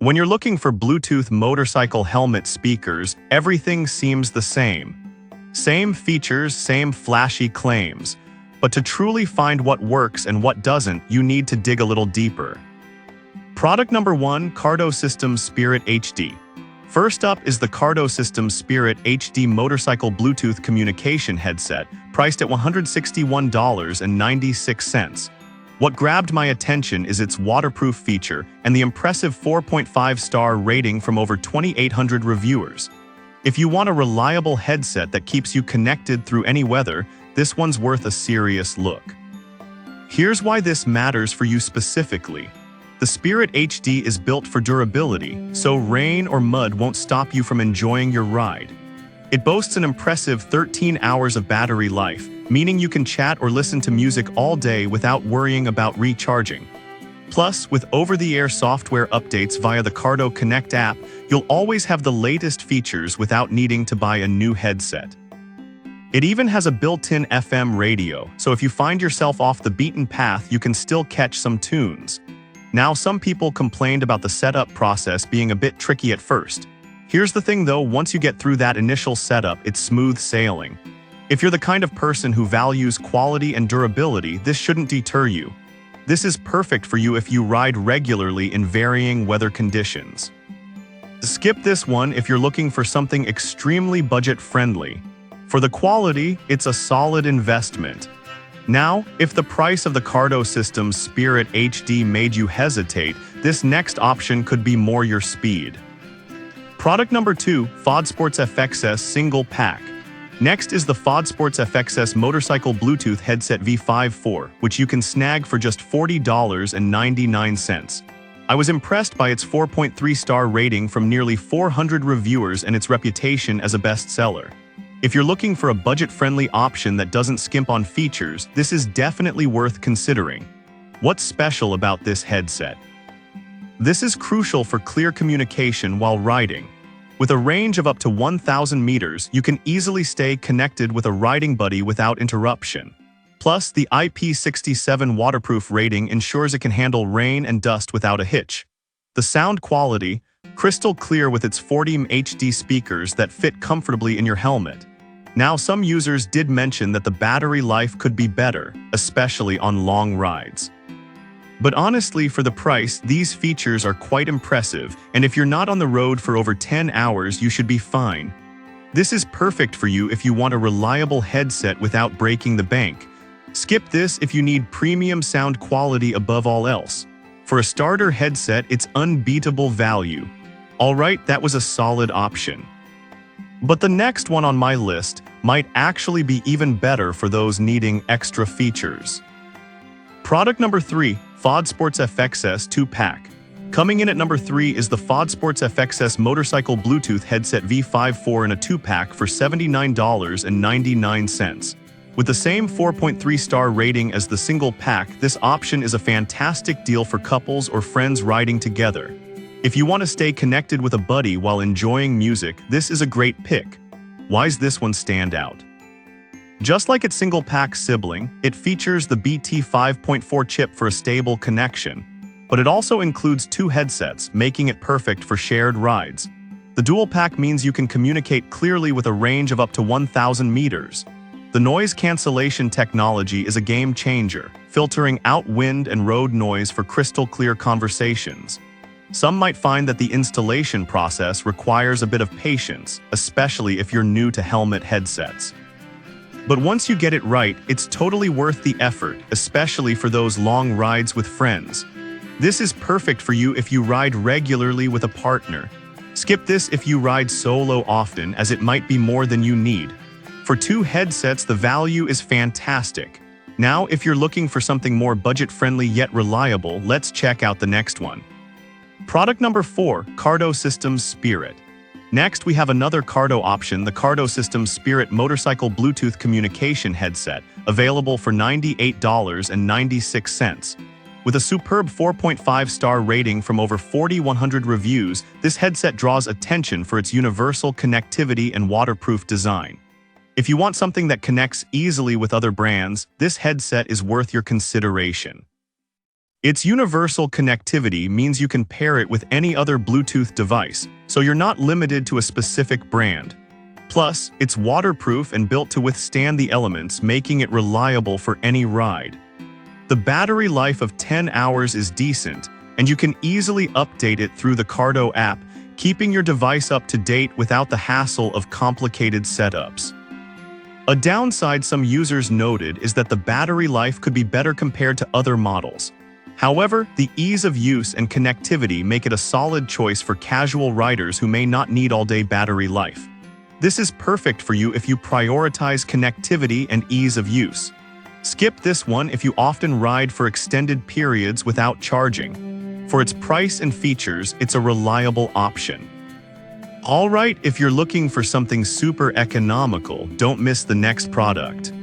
When you're looking for Bluetooth motorcycle helmet speakers, everything seems the same. Same features, same flashy claims. But to truly find what works and what doesn't, you need to dig a little deeper. Product number 1, Cardo Systems Spirit HD. First up is the Cardo Systems Spirit HD motorcycle Bluetooth communication headset, priced at $161.96. What grabbed my attention is its waterproof feature and the impressive 4.5-star rating from over 2,800 reviewers. If you want a reliable headset that keeps you connected through any weather, this one's worth a serious look. Here's why this matters for you specifically. The Spirit HD is built for durability, so rain or mud won't stop you from enjoying your ride. It boasts an impressive 13 hours of battery life, meaning you can chat or listen to music all day without worrying about recharging. Plus, with over-the-air software updates via the Cardo Connect app, you'll always have the latest features without needing to buy a new headset. It even has a built-in FM radio, so if you find yourself off the beaten path, you can still catch some tunes. Now, some people complained about the setup process being a bit tricky at first. Here's the thing though, once you get through that initial setup, it's smooth sailing. If you're the kind of person who values quality and durability, this shouldn't deter you. This is perfect for you if you ride regularly in varying weather conditions. Skip this one if you're looking for something extremely budget-friendly. For the quality, it's a solid investment. Now, if the price of the Cardo Systems Spirit HD made you hesitate, this next option could be more your speed. Product number 2, FODSports FXS Single Pack. Next is the FODSports FXS Motorcycle Bluetooth Headset V5-4, which you can snag for just $40.99. I was impressed by its 4.3-star rating from nearly 400 reviewers and its reputation as a bestseller. If you're looking for a budget-friendly option that doesn't skimp on features, this is definitely worth considering. What's special about this headset? This is crucial for clear communication while riding. With a range of up to 1,000 meters, you can easily stay connected with a riding buddy without interruption. Plus, the IP67 waterproof rating ensures it can handle rain and dust without a hitch. The sound quality, crystal clear with its 40mm HD speakers that fit comfortably in your helmet. Now, some users did mention that the battery life could be better, especially on long rides. But honestly, for the price, these features are quite impressive, and if you're not on the road for over 10 hours, you should be fine. This is perfect for you if you want a reliable headset without breaking the bank. Skip this if you need premium sound quality above all else. For a starter headset, it's unbeatable value. Alright, that was a solid option. But the next one on my list might actually be even better for those needing extra features. Product number 3, FODSports FXS 2-Pack. Coming in at number 3 is the FODSports FXS Motorcycle Bluetooth Headset V5-4 in a 2-pack for $79.99. With the same 4.3-star rating as the single pack, this option is a fantastic deal for couples or friends riding together. If you want to stay connected with a buddy while enjoying music, this is a great pick. Why's this one stand out? Just like its single-pack sibling, it features the BT 5.4 chip for a stable connection, but it also includes 2 headsets, making it perfect for shared rides. The dual-pack means you can communicate clearly with a range of up to 1,000 meters. The noise cancellation technology is a game-changer, filtering out wind and road noise for crystal-clear conversations. Some might find that the installation process requires a bit of patience, especially if you're new to helmet headsets. But once you get it right, it's totally worth the effort, especially for those long rides with friends. This is perfect for you if you ride regularly with a partner. Skip this if you ride solo often, as it might be more than you need. For 2 headsets, the value is fantastic. Now, if you're looking for something more budget-friendly yet reliable, let's check out the next one. Product number 4, Cardo Systems Spirit. Next, we have another Cardo option, the Cardo Systems Spirit Motorcycle Bluetooth Communication Headset, available for $98.96. With a superb 4.5-star rating from over 4,100 reviews, this headset draws attention for its universal connectivity and waterproof design. If you want something that connects easily with other brands, this headset is worth your consideration. Its universal connectivity means you can pair it with any other Bluetooth device, so you're not limited to a specific brand. Plus, it's waterproof and built to withstand the elements, making it reliable for any ride. The battery life of 10 hours is decent, and you can easily update it through the Cardo app, keeping your device up to date without the hassle of complicated setups. A downside some users noted is that the battery life could be better compared to other models. However, the ease of use and connectivity make it a solid choice for casual riders who may not need all-day battery life. This is perfect for you if you prioritize connectivity and ease of use. Skip this one if you often ride for extended periods without charging. For its price and features, it's a reliable option. Alright, if you're looking for something super economical, don't miss the next product.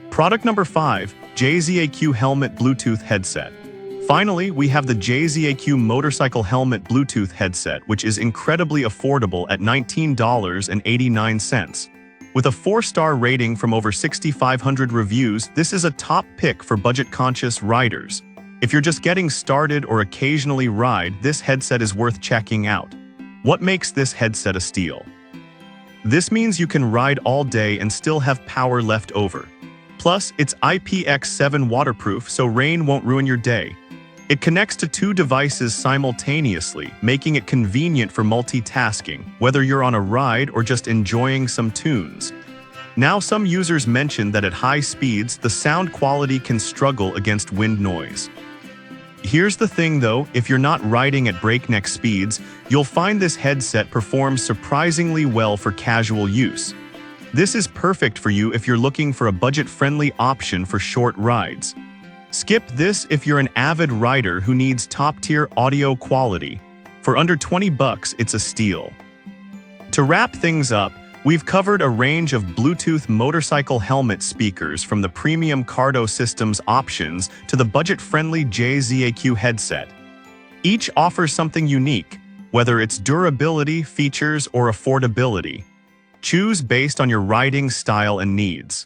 Product number 5, JZAQ Helmet Bluetooth Headset. Finally, we have the JZAQ Motorcycle Helmet Bluetooth Headset, which is incredibly affordable at $19.89. With a 4-star rating from over 6,500 reviews, this is a top pick for budget-conscious riders. If you're just getting started or occasionally ride, this headset is worth checking out. What makes this headset a steal? This means you can ride all day and still have power left over. Plus, it's IPX7 waterproof, so rain won't ruin your day. It connects to 2 devices simultaneously, making it convenient for multitasking, whether you're on a ride or just enjoying some tunes. Now, some users mention that at high speeds, the sound quality can struggle against wind noise. Here's the thing though, if you're not riding at breakneck speeds, you'll find this headset performs surprisingly well for casual use. This is perfect for you if you're looking for a budget-friendly option for short rides. Skip this if you're an avid rider who needs top-tier audio quality. For under $20, it's a steal. To wrap things up, we've covered a range of Bluetooth motorcycle helmet speakers from the premium Cardo Systems options to the budget-friendly JZAQ headset. Each offers something unique, whether it's durability, features, or affordability. Choose based on your riding style and needs.